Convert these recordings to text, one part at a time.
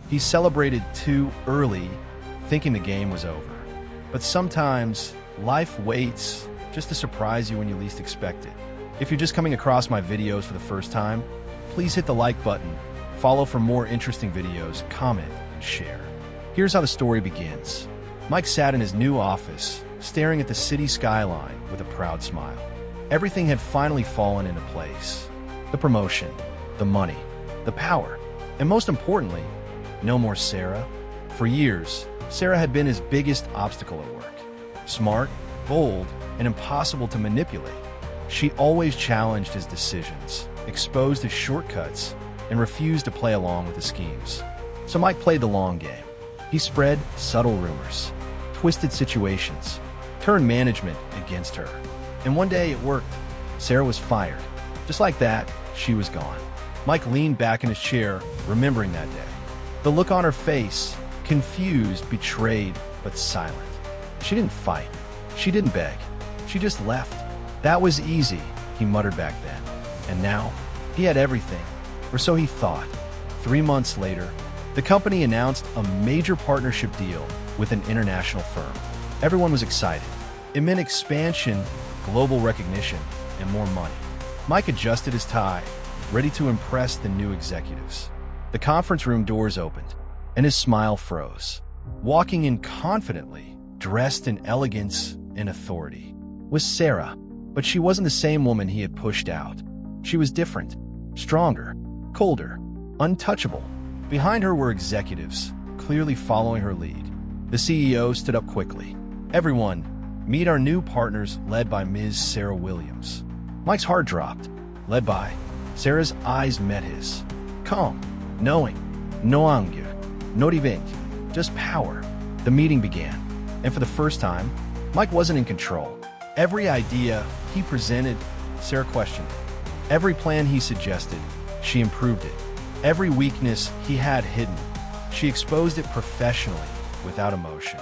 He celebrated too early, thinking the game was over. But sometimes, life waits just to surprise you when you least expect it. If you're just coming across my videos for the first time, please hit the like button, follow for more interesting videos, comment, and share. Here's how the story begins. Mike sat in his new office, staring at the city skyline with a proud smile. Everything had finally fallen into place. The promotion, the money, the power, and most importantly, no more Sarah. For years, Sarah had been his biggest obstacle at work. Smart, bold, and impossible to manipulate. She always challenged his decisions, exposed his shortcuts, and refused to play along with his schemes. So Mike played the long game. He spread subtle rumors, twisted situations, turned management against her. And one day it worked. Sarah was fired. Just like that, she was gone. Mike leaned back in his chair, remembering that day. The look on her face, confused, betrayed, but silent. She didn't fight. She didn't beg. She just left. That was easy, he muttered back then. And now, he had everything, or so he thought. 3 months later, the company announced a major partnership deal with an international firm. Everyone was excited. It meant expansion, global recognition, and more money. Mike adjusted his tie, ready to impress the new executives. The conference room doors opened, and his smile froze. Walking in confidently, dressed in elegance and authority, was Sarah, but she wasn't the same woman he had pushed out. She was different, stronger, colder, untouchable. Behind her were executives, clearly following her lead. The CEO stood up quickly. Everyone, meet our new partners led by Ms. Sarah Williams. Mike's heart dropped. Led by Sarah's eyes met his. Calm, knowing, no anger, not event, just power. The meeting began, and for the first time, Mike wasn't in control. Every idea he presented, Sarah questioned it. Every plan he suggested, she improved it. Every weakness he had hidden, she exposed it professionally, without emotion.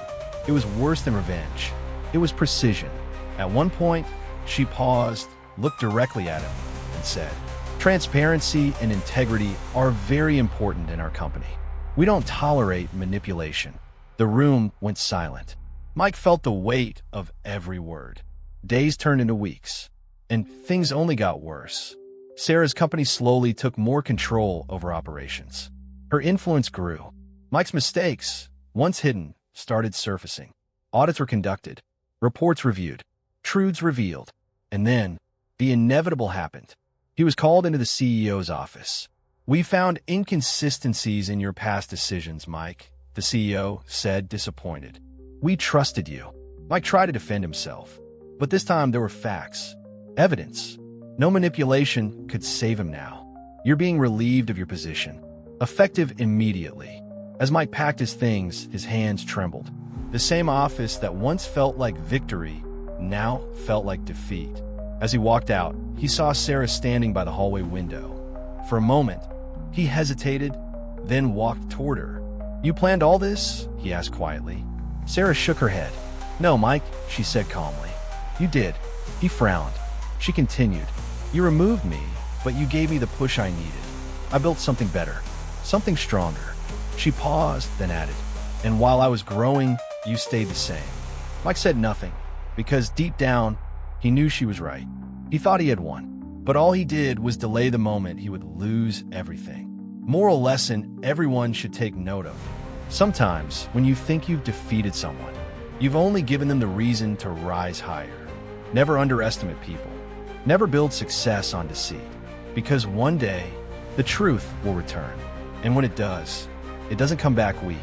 It was worse than revenge. It was precision. At one point, she paused, looked directly at him, and said, "Transparency and integrity are very important in our company. We don't tolerate manipulation." The room went silent. Mike felt the weight of every word. Days turned into weeks, and things only got worse. Sarah's company slowly took more control over operations. Her influence grew. Mike's mistakes, once hidden, started surfacing. Audits were conducted, reports reviewed, truths revealed, and then the inevitable happened. He was called into the CEO's office. "We found inconsistencies in your past decisions, Mike," the CEO said, disappointed. "We trusted you." Mike tried to defend himself, but this time there were facts, evidence. No manipulation could save him now. "You're being relieved of your position, effective immediately." As Mike packed his things, his hands trembled. The same office that once felt like victory now felt like defeat. As he walked out, he saw Sarah standing by the hallway window. For a moment, he hesitated, then walked toward her. "You planned all this?" he asked quietly. Sarah shook her head. "No, Mike," she said calmly. "You did." He frowned. She continued, "You removed me, but you gave me the push I needed. I built something better, something stronger." She paused, then added, "And while I was growing, you stayed the same." Mike said nothing, because deep down, he knew she was right. He thought he had won, but all he did was delay the moment he would lose everything. Moral lesson everyone should take note of. Sometimes, when you think you've defeated someone, you've only given them the reason to rise higher. Never underestimate people. Never build success on deceit, because one day, the truth will return. And when it does, it doesn't come back weak.